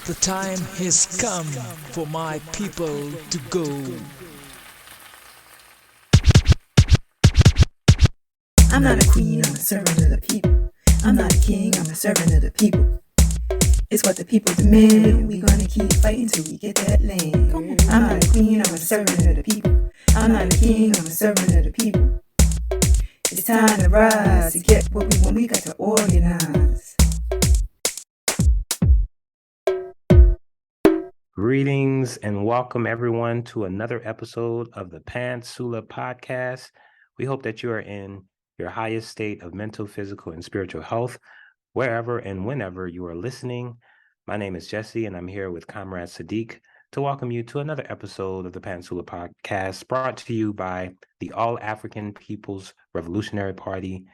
The time has come for my people to go. I'm not a queen, I'm a servant of the people. I'm not a king, I'm a servant of the people. It's what the people demand, and we gonna keep fighting till we get that land. I'm not a queen, I'm a servant of the people. I'm not a king, I'm a servant of the people. It's time to rise, to get what we want, we got to organize. Greetings and welcome everyone to another episode of the Pantsula podcast. We hope that you are in your highest state of mental, physical, and spiritual health, wherever and whenever you are listening. My name is Jesse, and I'm here with Comrade Sadiq to welcome you to another episode of the Pantsula podcast, brought to you by the All African People's Revolutionary Party.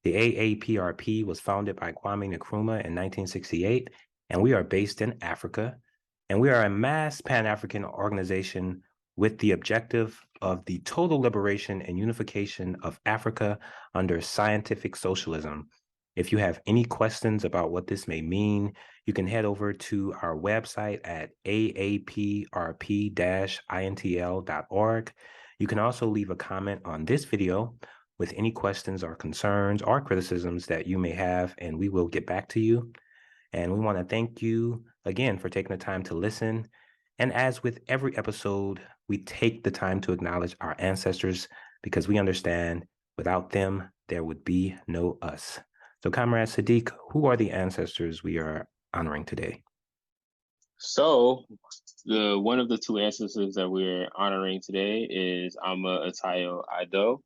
The A-APRP was founded by Kwame Nkrumah in 1968, and we are based in Africa. And we are a mass Pan-African organization with the objective of the total liberation and unification of Africa under scientific socialism. If you have any questions about what this may mean, you can head over to our website at aaprp-intl.org. You can also leave a comment on this video with any questions or concerns or criticisms that you may have, and we will get back to you. And we want to thank you again for taking the time to listen. And as with every episode, we take the time to acknowledge our ancestors because we understand without them, there would be no us. So, Comrade Sadiq, who are the ancestors we are honoring today? So, one of the two ancestors that we're honoring today is Aidoo.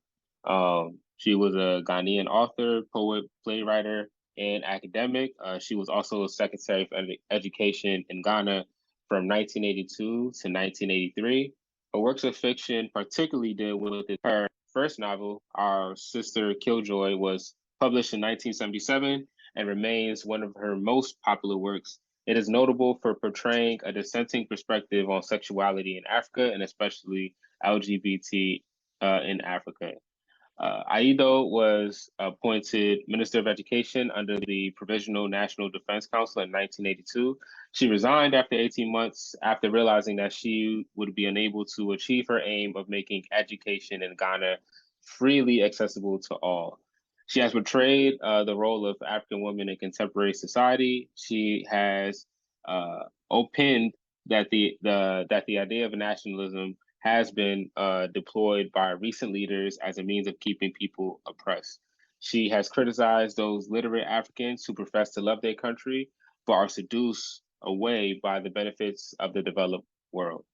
She was a Ghanaian author, poet, playwright, and academic. She was also Secretary for Education in Ghana from 1982 to 1983. Her works of fiction particularly deal with it. Her first novel, Our Sister Killjoy, was published in 1977 and remains one of her most popular works. It is notable for portraying a dissenting perspective on sexuality in Africa and especially LGBT in Africa. Aidoo was appointed Minister of Education under the Provisional National Defense Council in 1982. She resigned after 18 months after realizing that she would be unable to achieve her aim of making education in Ghana freely accessible to all. She has portrayed the role of African women in contemporary society. She has opined that the idea of nationalism has been deployed by recent leaders as a means of keeping people oppressed. She has criticized those literate Africans who profess to love their country but are seduced away by the benefits of the developed world.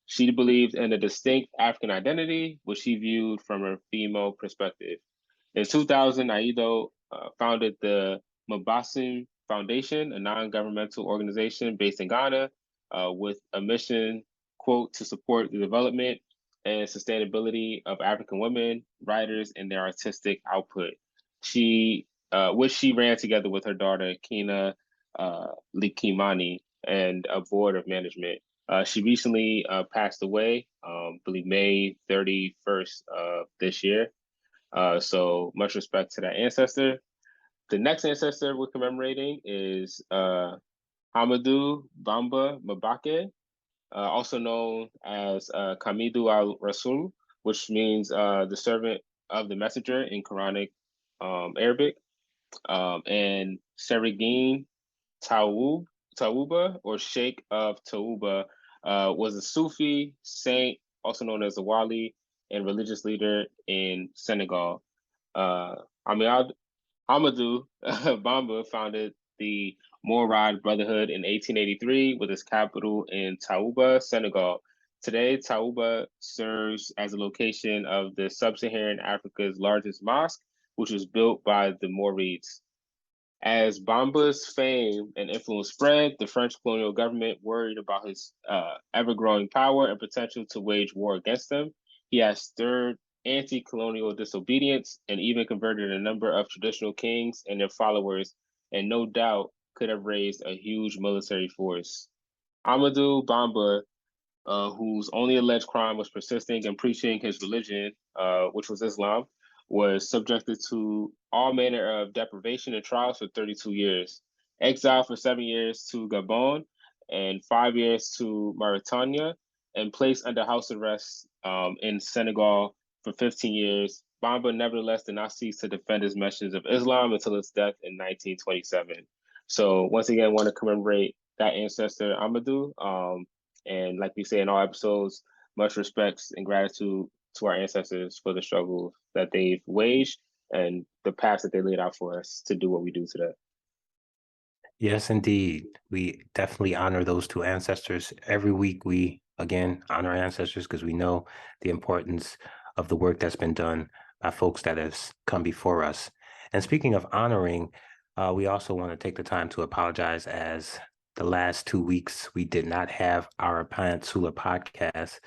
She believed in a distinct African identity, which she viewed from a female perspective. In 2000, Aidoo founded the Mbacke Foundation, a non-governmental organization based in Ghana with a mission, quote, to support the development and sustainability of African women, writers, and their artistic output. Which she ran together with her daughter, Kina Likimani, and a board of management. She recently passed away, I believe May 31st of this year. So much respect to that ancestor. The next ancestor we're commemorating is Ahmadou Bamba Mbacke, also known as Kamidou al-Rasul, which means the servant of the messenger in Quranic Arabic, and Serigine Tawuba, or Sheikh of Tawuba, was a Sufi saint, also known as a Wali, and religious leader in Senegal. Ahmadou Bamba founded the Mourad Brotherhood in 1883 with its capital in Tawuba, Senegal. Today, Tawuba serves as a location of the sub-Saharan Africa's largest mosque, which was built by the Moorids. As Bamba's fame and influence spread, the French colonial government worried about his ever-growing power and potential to wage war against them. He has stirred anti-colonial disobedience and even converted a number of traditional kings and their followers, and no doubt could have raised a huge military force. Ahmadou Bamba, whose only alleged crime was persisting and preaching his religion, which was Islam, was subjected to all manner of deprivation and trials for 32 years. Exiled for 7 years to Gabon, and 5 years to Mauritania, and placed under house arrest in Senegal for 15 years. Bamba nevertheless did not cease to defend his message of Islam until his death in 1927. So once again, I want to commemorate that ancestor Ahmadou. And like we say in all episodes, much respects and gratitude to our ancestors for the struggle that they've waged and the paths that they laid out for us to do what we do today. Yes, indeed. We definitely honor those two ancestors. Every week we, again, honor our ancestors because we know the importance of the work that's been done by folks that has come before us. And speaking of honoring, we also want to take the time to apologize as the last 2 weeks we did not have our Pantsula podcast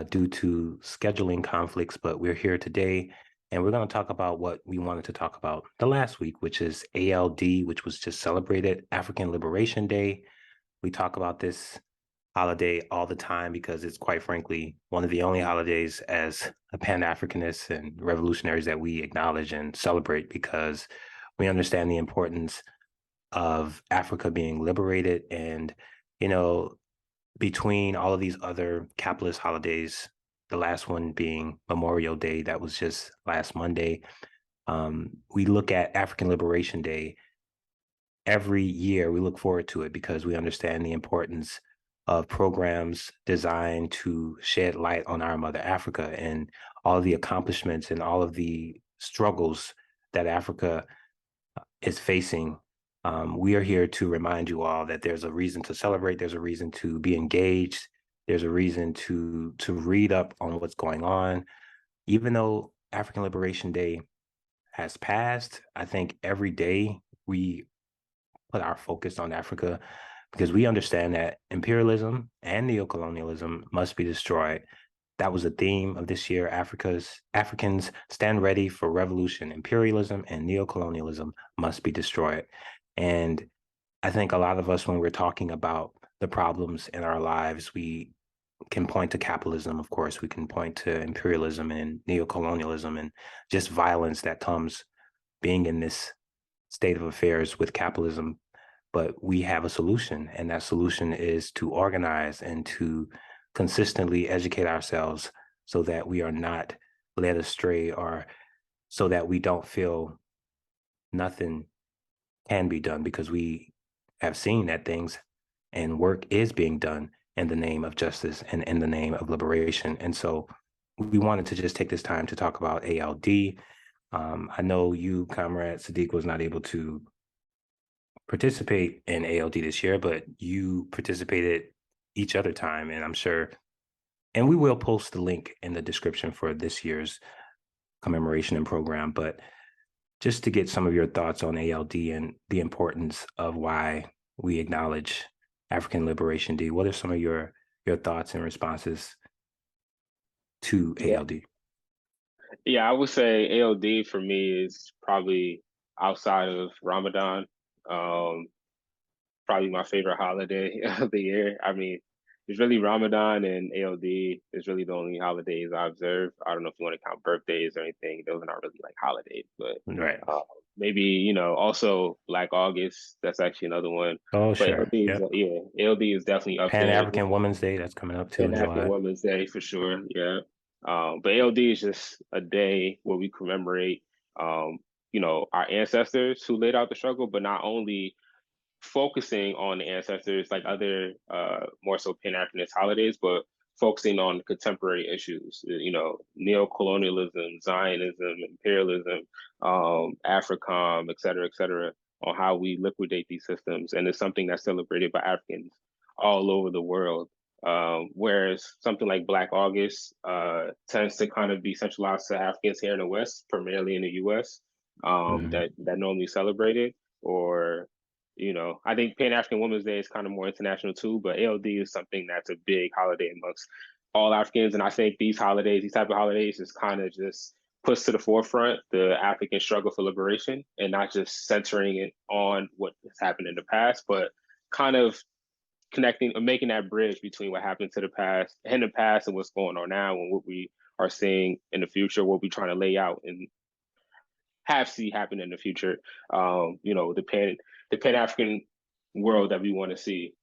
due to scheduling conflicts, but we're here today and we're going to talk about what we wanted to talk about the last week, which is ALD, which was just celebrated, African Liberation Day. We talk about this holiday all the time because it's quite frankly one of the only holidays as a Pan-Africanist and revolutionaries that we acknowledge and celebrate because we understand the importance of Africa being liberated. And, you know, between all of these other capitalist holidays, the last one being Memorial Day, that was just last Monday, we look at African Liberation Day every year. We look forward to it because we understand the importance of programs designed to shed light on our mother Africa and all of the accomplishments and all of the struggles that Africa is facing. We are here to remind you all that there's a reason to celebrate, there's a reason to be engaged, there's a reason to read up on what's going on. Even though African Liberation Day has passed, I think every day we put our focus on Africa because we understand that imperialism and neocolonialism must be destroyed. That was the theme of this year. Africans stand ready for revolution. Imperialism and neocolonialism must be destroyed. And I think a lot of us, when we're talking about the problems in our lives, we can point to capitalism, of course, we can point to imperialism and neocolonialism and just violence that comes being in this state of affairs with capitalism. But we have a solution, and that solution is to organize and to consistently educate ourselves so that we are not led astray or so that we don't feel nothing can be done, because we have seen that things and work is being done in the name of justice and in the name of liberation. And so we wanted to just take this time to talk about ALD. I know you, Comrade Sadiq, was not able to participate in ALD this year, but you participated each other time, and I'm sure, and we will post the link in the description for this year's commemoration and program, but just to get some of your thoughts on ALD and the importance of why we acknowledge African Liberation Day. What are some of your thoughts and responses to ALD? Yeah, I would say ALD for me is probably outside of Ramadan, probably my favorite holiday of the year. I mean, it's really Ramadan and ALD is really the only holidays I observe. I don't know if you want to count birthdays or anything. Those are not really like holidays, but Right. maybe, you know, also Black August. That's actually another one. Oh, But sure. ALD is, Yep. yeah, ALD is definitely up there. Pan-African Women's Day, that's coming up too in Pan-African July. Women's Day for sure. Yeah. But ALD is just a day where we commemorate, you know, our ancestors who laid out the struggle, but not only focusing on the ancestors like other more so Pan-Africanist holidays, but focusing on contemporary issues, you know, neo-colonialism, Zionism, imperialism, AFRICOM, et cetera, on how we liquidate these systems. And it's something that's celebrated by Africans all over the world. Whereas something like Black August tends to kind of be centralized to Africans here in the West, primarily in the US, that normally celebrated, or you know, I think Pan-African Women's Day is kind of more international too, but ALD is something that's a big holiday amongst all Africans. And I think these holidays, these type of holidays, just kind of just puts to the forefront the African struggle for liberation and not just centering it on what has happened in the past, but kind of connecting or making that bridge between what happened to the past and what's going on now and what we are seeing in the future, what we're trying to lay out and have see happen in the future. You know, the Pan-African world that we want to see,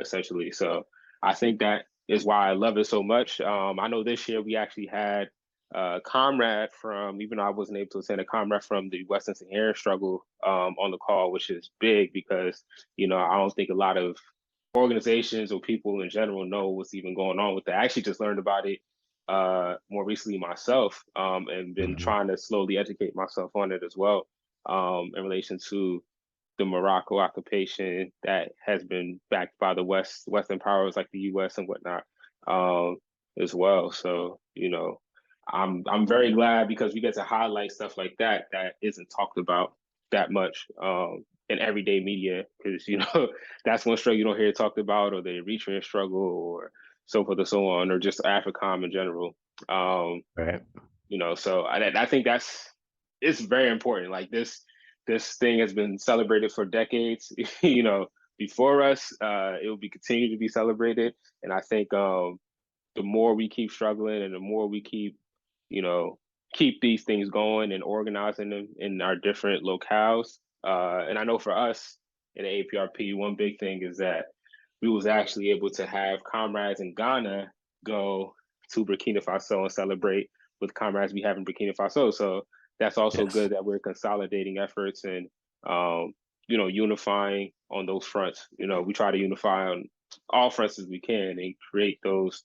essentially. So I think that is why I love it so much. I know this year we actually had a comrade from, even though I wasn't able to attend, a comrade from the Western Saharan struggle on the call, which is big because, I don't think a lot of organizations or people in general know what's even going on with that. I actually just learned about it more recently myself, and been trying to slowly educate myself on it as well, in relation to the Morocco occupation that has been backed by the Western powers like the US and whatnot, as well. So, I'm very glad because we get to highlight stuff like that isn't talked about that much in everyday media, because that's one struggle you don't hear talked about, or the Eritrean struggle, or so forth and so on, or just AFRICOM in general. Right. So I think it's very important. Like this thing has been celebrated for decades, before us. It will be continued to be celebrated. And I think the more we keep struggling and the more we keep these things going and organizing them in our different locales. And I know for us in the A-APRP, one big thing is that we was actually able to have comrades in Ghana go to Burkina Faso and celebrate with comrades we have in Burkina Faso. So that's also good that we're consolidating efforts and unifying on those fronts. We try to unify on all fronts as we can and create those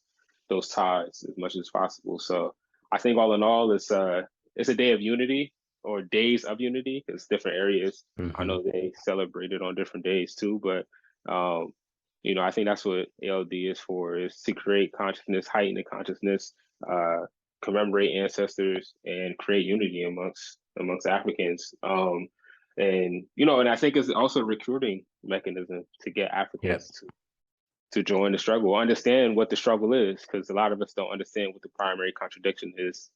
ties as much as possible. So I think all in all, it's a day of unity, or days of unity, because different areas, I know they celebrate it on different days too. But I think that's what ALD is for: is to create consciousness, heighten the consciousness, commemorate ancestors, and create unity amongst Africans. And I think it's also a recruiting mechanism to get Africans to join the struggle, understand what the struggle is, because a lot of us don't understand what the primary contradiction is,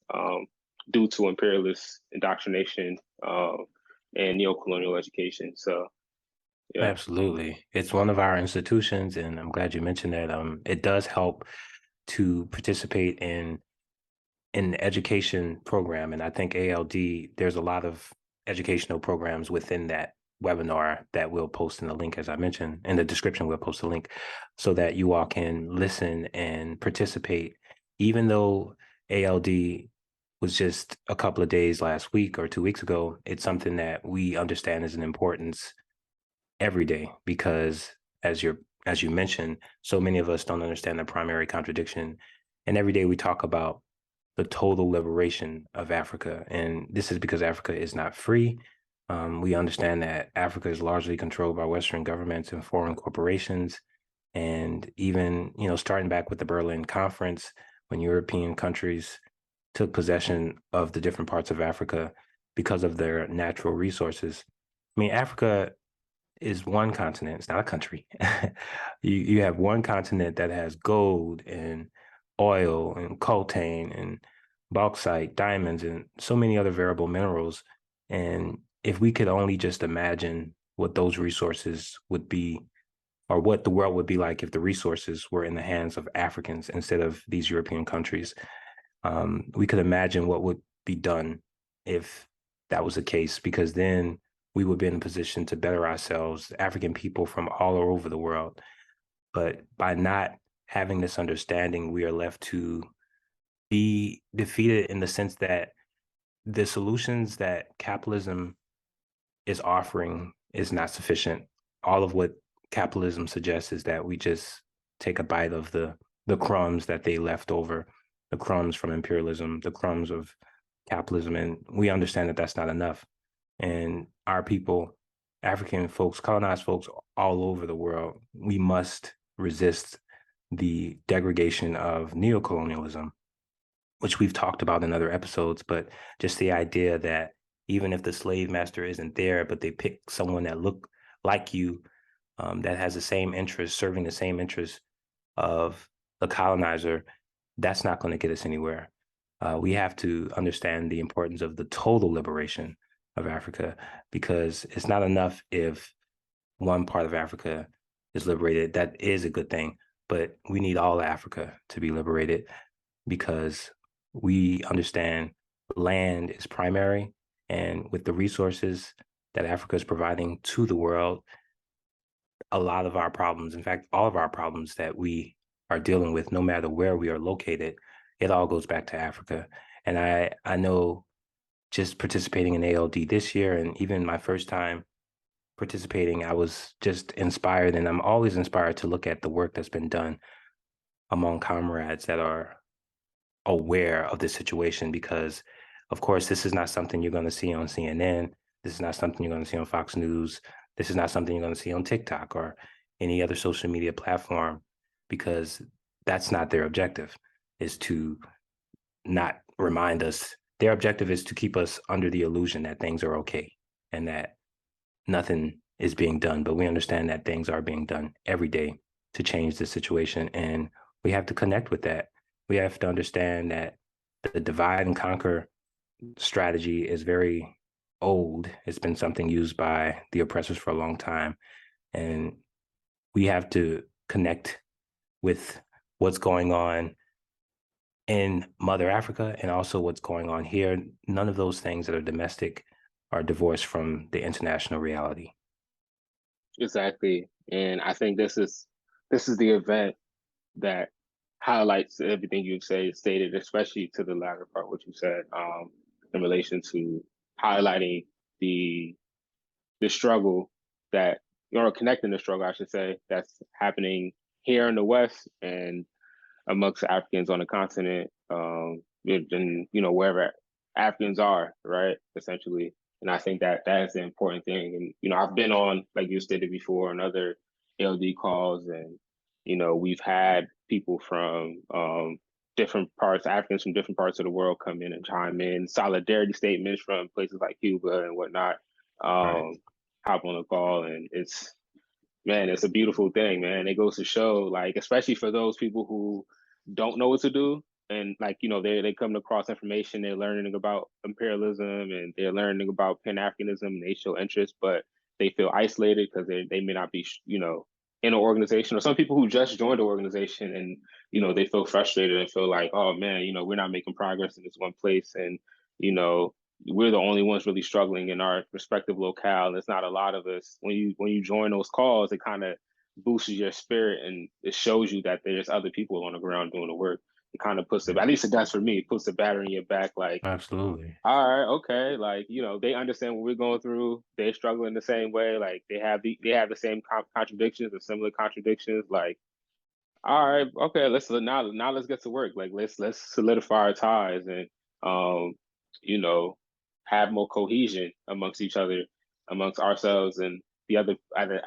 due to imperialist indoctrination and neo-colonial education. So, yeah. Absolutely. It's one of our institutions, and I'm glad you mentioned that. It does help to participate in the education program. And I think ALD, there's a lot of educational programs within that webinar that we'll post in the link, as I mentioned. In the description, we'll post a link so that you all can listen and participate. Even though ALD was just a couple of days last week or 2 weeks ago, it's something that we understand is an importance every day, because as you mentioned, so many of us don't understand the primary contradiction. And every day we talk about the total liberation of Africa. And this is because Africa is not free. We understand that Africa is largely controlled by Western governments and foreign corporations. And even, starting back with the Berlin Conference, when European countries took possession of the different parts of Africa because of their natural resources. I mean, Africa is one continent. It's not a country. You have one continent that has gold and oil and coltan and bauxite, diamonds, and so many other variable minerals. And if we could only just imagine what those resources would be, or what the world would be like if the resources were in the hands of Africans instead of these European countries, we could imagine what would be done if that was the case, because then we would be in a position to better ourselves, African people from all over the world. But by not having this understanding, we are left to be defeated in the sense that the solutions that capitalism is offering is not sufficient. All of what capitalism suggests is that we just take a bite of the crumbs that they left over, the crumbs from imperialism, the crumbs of capitalism. And we understand that that's not enough. And our people, African folks, colonized folks all over the world, we must resist the degradation of neocolonialism, which we've talked about in other episodes. But just the idea that even if the slave master isn't there, but they pick someone that look like you, that has the same interests, serving the same interests of the colonizer, that's not going to get us anywhere. We have to understand the importance of the total liberation of Africa, because it's not enough if one part of Africa is liberated. That is a good thing, but we need all Africa to be liberated, because we understand land is primary, and with the resources that Africa is providing to the world, a lot of our problems, in fact, all of our problems that we are dealing with, no matter where we are located, it all goes back to Africa. And I know just participating in ALD this year, and even my first time participating, I was just inspired, and I'm always inspired to look at the work that's been done among comrades that are aware of the situation, because of course this is not something you're going to see on CNN. This is not something you're going to see on Fox News. This is not something you're going to see on TikTok or any other social media platform, because that's not their objective, is to not remind us. Their objective is to keep us under the illusion that things are okay and that nothing is being done. But we understand that things are being done every day to change the situation, and we have to connect with that. We have to understand that the divide and conquer strategy is very old. It's been something used by the oppressors for a long time. And we have to connect with what's going on in Mother Africa and also what's going on here. None of those things that are domestic are divorced from the international reality. Exactly. And I think this is the event that highlights everything you've stated, especially to the latter part, what you said, in relation to highlighting the struggle that, connecting the struggle, I should say, that's happening here in the West and amongst Africans on the continent, and wherever Africans are, right, essentially. And I think that is the important thing. And I've been on, like you stated before, on other ALD calls, and we've had people from different parts, Africans from different parts of the world come in and chime in, solidarity statements from places like Cuba and whatnot, Right. hop on the call, and it's a beautiful thing, man. It goes to show, like, especially for those people who don't know what to do, and they come across information, they're learning about imperialism and they're learning about Pan-Africanism, and they show interest, but they feel isolated because they may not be, in an organization, or some people who just joined the organization and, they feel frustrated and feel like, oh man, we're not making progress in this one place. And, we're the only ones really struggling in our respective locale. There's not a lot of us. When you join those calls, it kind of boosts your spirit, and it shows you that there's other people on the ground doing the work. It kind of puts at least it does for me, it puts the battery in your back, like, Absolutely. all right, okay, like, they understand what we're going through. They're struggling the same way. Like, they have the same contradictions or similar contradictions. Like, all right, okay, now let's get to work. Like, let's solidify our ties and you know have more cohesion amongst each other, amongst ourselves and the other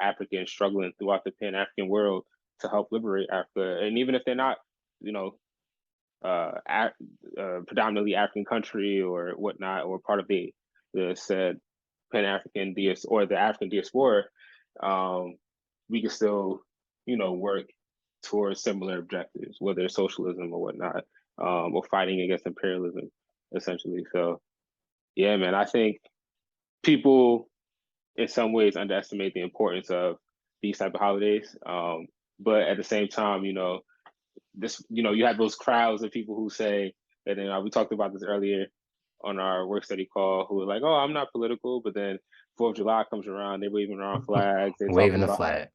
Africans struggling throughout the Pan-African world to help liberate Africa. And even if they're not, you know, predominantly African country or whatnot, or part of the said Pan-African or the African diaspora, we can still, work towards similar objectives, whether it's socialism or whatnot, or fighting against imperialism, essentially. So, yeah, man, I think people in some ways underestimate the importance of these type of holidays. But at the same time, you have those crowds of people who say that, we talked about this earlier on our work study call, who are like, oh, I'm not political, but then 4th of July comes around, they're waving around flags, they're Waving talking the about flag.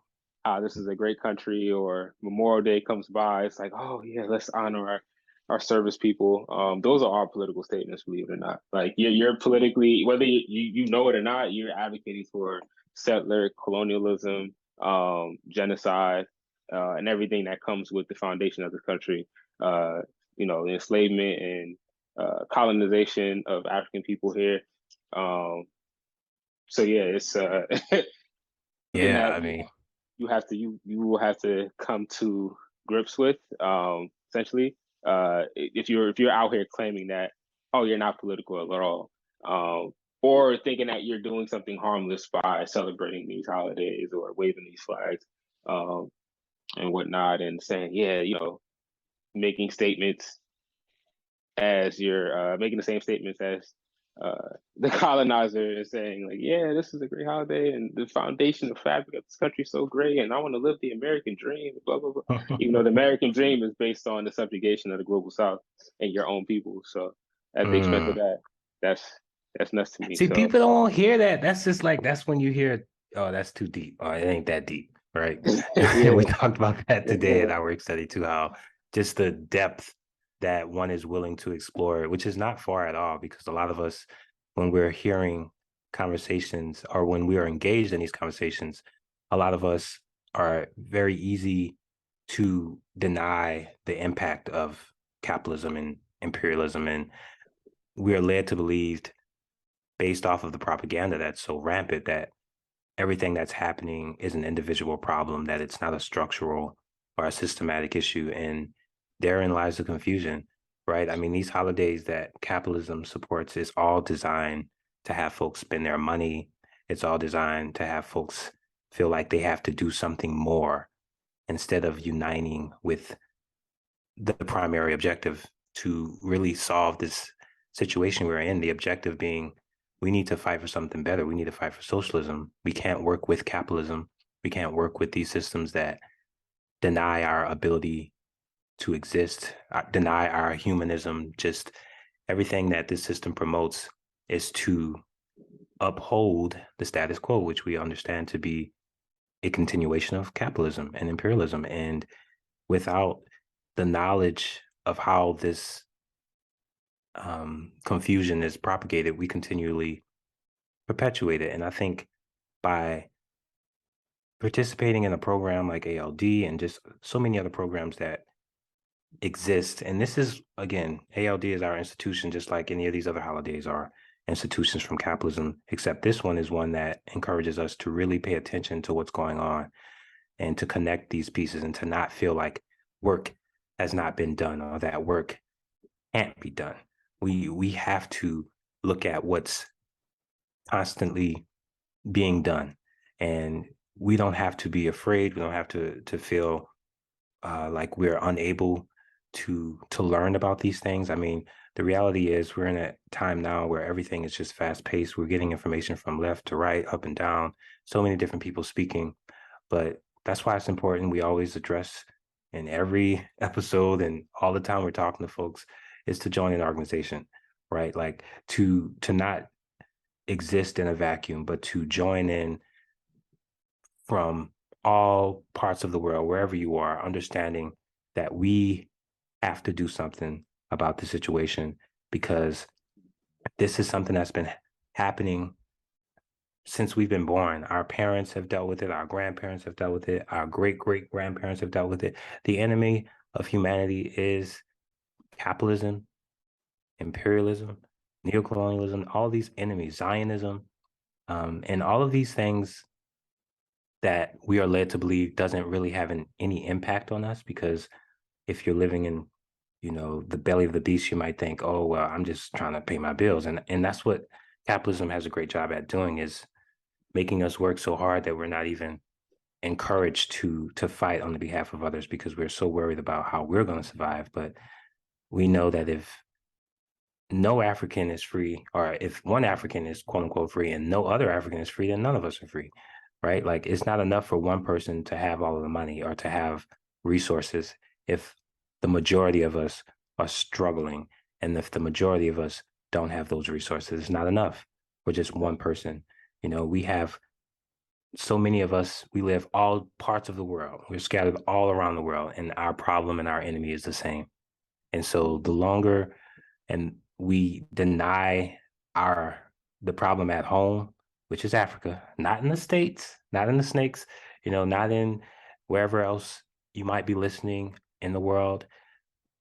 how this is a great country, or Memorial Day comes by, it's like, oh yeah, let's honor our service people. Those are all political statements, believe it or not. Like, you're politically, whether you know it or not, you're advocating for settler colonialism, genocide, and everything that comes with the foundation of the country. The enslavement and colonization of African people here. So yeah, it's something Yeah, that I mean, you will have to come to grips with, essentially, if you're out here claiming that, oh, you're not political at all, or thinking that you're doing something harmless by celebrating these holidays or waving these flags, and whatnot, and saying, yeah, making statements as you're making the same statements as the colonizer, is saying, like, yeah, this is a great holiday and the foundation of fabric of this country is so great, and I want to live the American dream, blah blah blah. Even though the American dream is based on the subjugation of the global South and your own people. So at the expense of that, that's nuts to me. see, So people don't hear that. That's just like, that's when you hear, oh, that's too deep. Oh, it ain't that deep. right? Yeah. And we talked about that today in our work study too, how just the depth that one is willing to explore, which is not far at all, because a lot of us, when we're hearing conversations or when we are engaged in these conversations, a lot of us are very easy to deny the impact of capitalism and imperialism. And we are led to believe, based off of the propaganda that's so rampant, that everything that's happening is an individual problem, that it's not a structural or a systematic issue. And therein lies the confusion, right? I mean, these holidays that capitalism supports is all designed to have folks spend their money. It's all designed to have folks feel like they have to do something more instead of uniting with the primary objective to really solve this situation we're in. The objective being, we need to fight for something better. We need to fight for socialism. We can't work with capitalism. We can't work with these systems that deny our ability to exist, deny our humanism. Just everything that this system promotes is to uphold the status quo, which we understand to be a continuation of capitalism and imperialism. And without the knowledge of how this confusion is propagated, we continually perpetuate it. And I think by participating in a program like ALD and just so many other programs that exist, and this is, again, ALD is our institution, just like any of these other holidays are institutions from capitalism, except this one is one that encourages us to really pay attention to what's going on and to connect these pieces and to not feel like work has not been done or that work can't be done. We have to look at what's constantly being done, and we don't have to be afraid. We don't have to feel like we're unable to learn about these things. I mean, the reality is we're in a time now where everything is just fast paced. We're getting information from left to right, up and down, so many different people speaking. But that's why it's important. We always address in every episode and all the time we're talking to folks is to join an organization, right? Like to not exist in a vacuum, but to join in from all parts of the world, wherever you are, understanding that we have to do something about the situation, because this is something that's been happening since we've been born. Our parents have dealt with it. Our grandparents have dealt with it. Our great-great-grandparents have dealt with it. The enemy of humanity is capitalism, imperialism, neocolonialism, all these enemies, Zionism, and all of these things that we are led to believe doesn't really have any impact on us, because if you're living in, the belly of the beast, you might think, oh, well, I'm just trying to pay my bills. And that's what capitalism has a great job at doing, is making us work so hard that we're not even encouraged to fight on the behalf of others, because we're so worried about how we're going to survive. But we know that if no African is free, or if one African is quote unquote free and no other African is free, then none of us are free, right? Like, it's not enough for one person to have all of the money or to have resources if the majority of us are struggling, and if the majority of us don't have those resources. It's not enough for just one person. We have so many of us, we live all parts of the world. We're scattered all around the world, and our problem and our enemy is the same. And so the longer and we deny the problem at home, which is Africa, not in the States, not in the snakes, not in wherever else you might be listening in the world.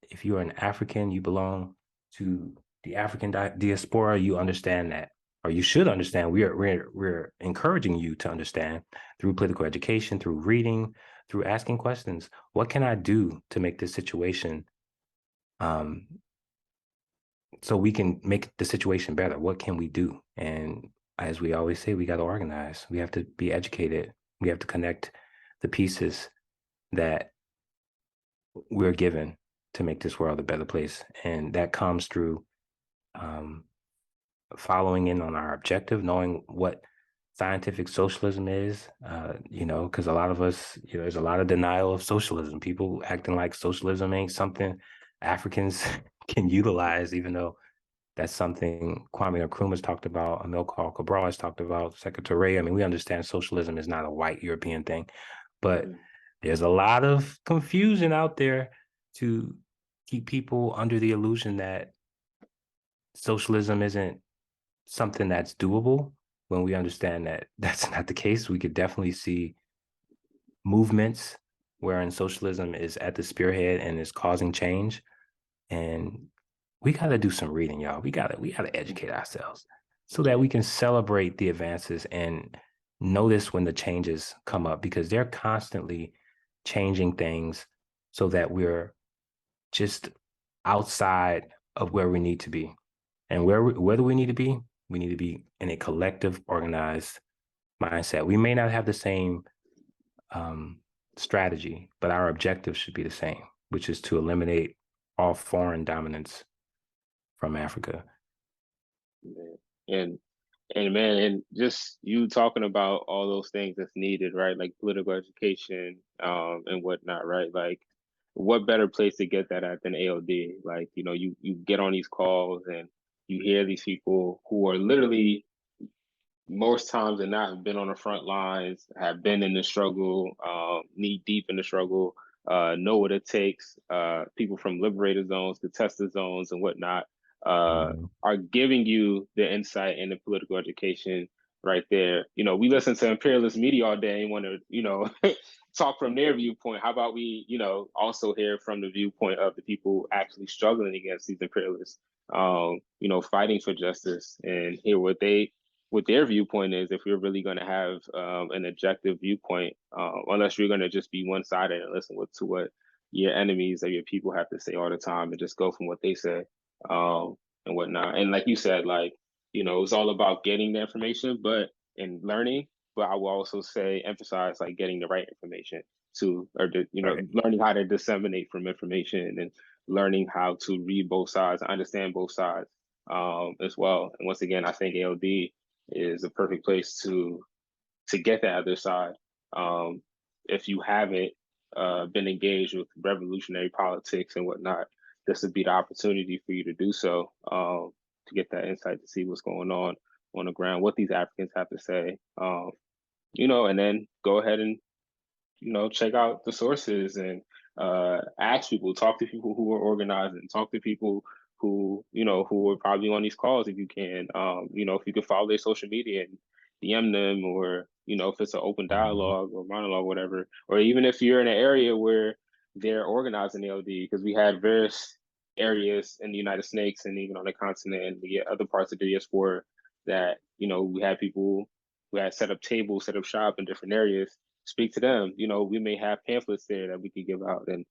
If you are an African, you belong to the African diaspora, you understand that, or you should understand. We're encouraging you to understand through political education, through reading, through asking questions. What can I do to make this situation so we can make the situation better? What can we do? And as we always say, we got to organize. We have to be educated. We have to connect the pieces that we're given to make this world a better place. And that comes through following in on our objective, knowing what scientific socialism is, because a lot of us, there's a lot of denial of socialism. People acting like socialism ain't something Africans can utilize, even though that's something Kwame Nkrumah has talked about, Amilcar Cabral has talked about, Secretary. I mean, we understand socialism is not a white European thing, But there's a lot of confusion out there to keep people under the illusion that socialism isn't something that's doable, when we understand that that's not the case. We could definitely see movements wherein socialism is at the spearhead and is causing change. And we got to do some reading, y'all. We got to educate ourselves so that we can celebrate the advances and notice when the changes come up, because they're constantly changing things so that we're just outside of where we need to be. And where do we need to be? We need to be in a collective, organized mindset. We may not have the same strategy, but our objective should be the same, which is to eliminate all foreign dominance from Africa. And man, and just you talking about all those things that's needed, right? Like political education, and whatnot, right? Like, what better place to get that at than ALD? Like, you get on these calls and you hear these people who are literally, most times than not, have been on the front lines, have been in the struggle, knee deep in the struggle, know what it takes. People from liberated zones, contested zones, and whatnot, are giving you the insight and the political education right there. We listen to imperialist media all day and want to, talk from their viewpoint. How about we, also hear from the viewpoint of the people actually struggling against these imperialists, fighting for justice, and hear what their viewpoint is, if you're really going to have an objective viewpoint, unless you're going to just be one-sided and listen to what your enemies or your people have to say all the time and just go from what they say, and whatnot. And like you said, like, it's all about getting the information and learning, but I will also emphasize like getting the right information too, or Right. learning how to disseminate from information and learning how to read both sides, understand both sides, as well. And once again, I think ALD is a perfect place to get the other side. If you haven't been engaged with revolutionary politics and whatnot, this would be the opportunity for you to do so, to get that insight, to see what's going on the ground, what these Africans have to say, and then go ahead and check out the sources and ask people, talk to people who are organizing, talk to people who are probably on these calls if you can. If you can follow their social media and DM them, or if it's an open dialogue or monologue, whatever, or even if you're in an area where they're organizing LD, because we had various areas in the United States and even on the continent and the other parts of the diaspora that we had people who had set up tables, set up shop in different areas. Speak to them. We may have pamphlets there that we could give out, and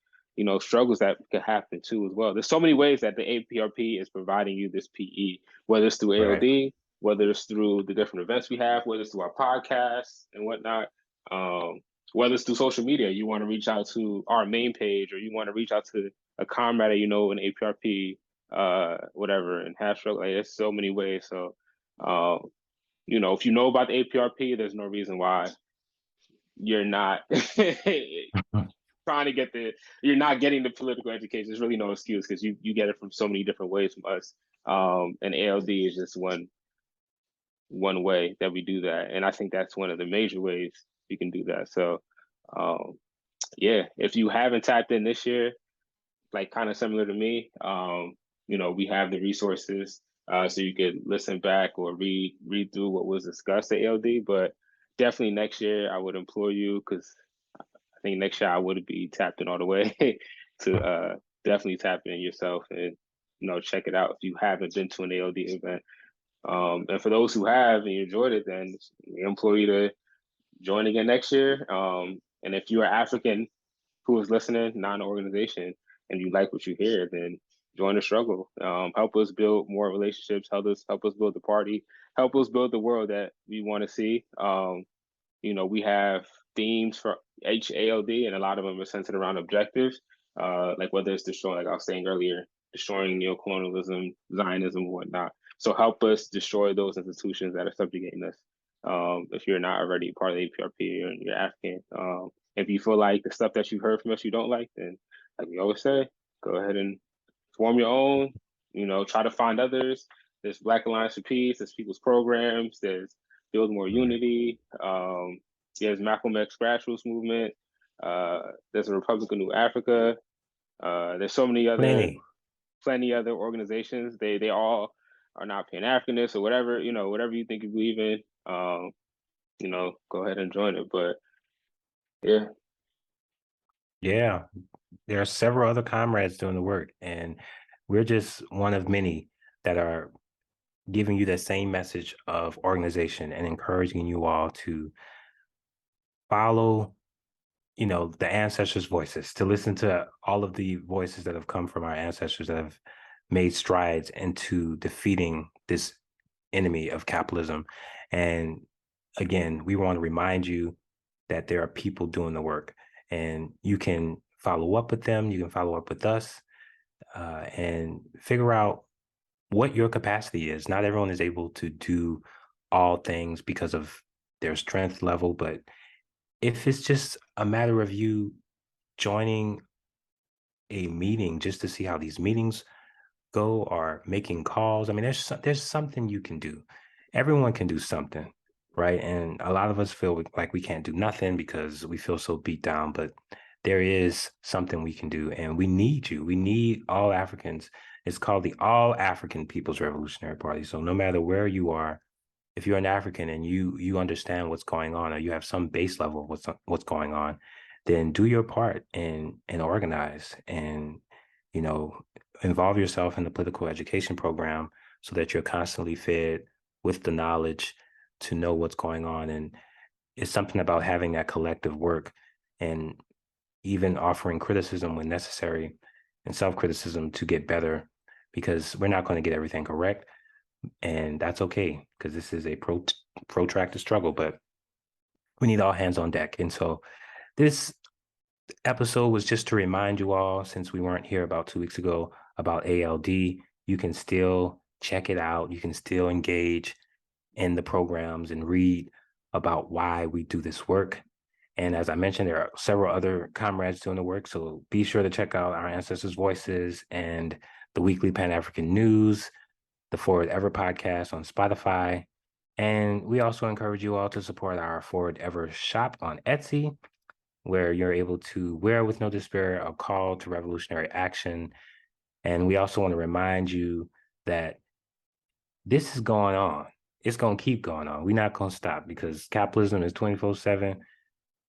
struggles that could happen too as well. There's so many ways that the A-APRP is providing you this PE, whether it's through ALD, Right. whether it's through the different events we have, whether it's through our podcasts and whatnot, whether it's through social media. You want to reach out to our main page, or you want to reach out to a comrade, in APRP, whatever, and have struggle. Like, there's so many ways. So, if you know about the A-APRP, there's no reason why you're not trying to you're not getting the political education. There's really no excuse, because you get it from so many different ways from us. And ALD is just one way that we do that. And I think that's one of the major ways we can do that. So, yeah, if you haven't tapped in this year, like kind of similar to me, we have the resources, so you could listen back or read through what was discussed at ALD. But definitely next year, I would implore you, because I think next year I would be tapped in all the way to definitely tap in yourself and check it out if you haven't been to an ALD event. And for those who have and you enjoyed it, then we implore you to join again next year. And if you are African who is listening, not an organization, and you like what you hear, then join the struggle. Help us build more relationships. Help us build the party. Help us build the world that we want to see. We have themes for HALD, and a lot of them are centered around objectives, like whether it's destroying, like I was saying earlier, destroying neocolonialism, Zionism, and whatnot. So help us destroy those institutions that are subjugating us. If you're not already part of the APRP or you're African, if you feel like the stuff that you heard from us you don't like, then like we always say, go ahead and form your own. Try to find others. There's Black Alliance for Peace. There's people's programs. There's Build More Unity. There's Malcolm X grassroots movement. There's a Republic of New Africa. There's so many other plenty other organizations. They all are not Pan-Africanists or whatever, whatever you think you believe in, go ahead and join it. But yeah. Yeah, there are several other comrades doing the work, and we're just one of many that are giving you the same message of organization and encouraging you all to follow, the ancestors' voices, to listen to all of the voices that have come from our ancestors that have made strides into defeating this enemy of capitalism. And again, we want to remind you that there are people doing the work, and you can follow up with them. You can follow up with us, and figure out what your capacity is. Not everyone is able to do all things because of their strength level, but if it's just a matter of you joining a meeting just to see how these meetings go, or making calls, I mean, there's something you can do. Everyone can do something, right? And a lot of us feel like we can't do nothing because we feel so beat down, but there is something we can do, and we need you. We need all Africans. It's called the All African People's Revolutionary Party. So no matter where you are, if you're an African and you understand what's going on, or you have some base level of what's going on, then do your part and organize, and involve yourself in the political education program so that you're constantly fed with the knowledge to know what's going on. And it's something about having that collective work, and even offering criticism when necessary, and self-criticism to get better, because we're not going to get everything correct. And that's okay, because this is a protracted struggle, but we need all hands on deck. And so this episode was just to remind you all, since we weren't here about 2 weeks ago, about ALD. You can still check it out. You can still engage in the programs and read about why we do this work. And as I mentioned, there are several other comrades doing the work. So be sure to check out our Ancestors' Voices and the weekly Pan-African News, the Forward Ever podcast on Spotify. And we also encourage you all to support our Forward Ever shop on Etsy, where you're able to wear with no despair, a call to revolutionary action. And we also want to remind you that this is going on. It's going to keep going on. We're not going to stop, because capitalism is 24/7.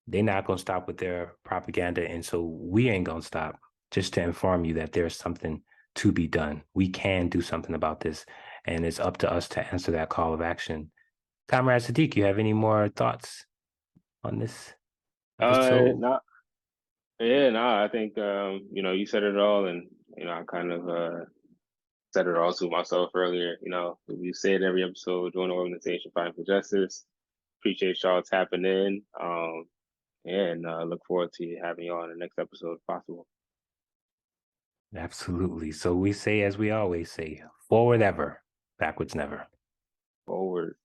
They're not going to stop with their propaganda. And so we ain't going to stop, just to inform you that there's something to be done. We can do something about this, and it's up to us to answer that call of action. Comrade Sadiq, you have any more thoughts on this episode? No, yeah, no, I think you said it all, and I kind of said it all to myself earlier. We say it every episode, doing the organization fighting for justice. Appreciate y'all tapping in. And look forward to having y'all on the next episode if possible. Absolutely. So we say, as we always say, forward ever, backwards never. Forward.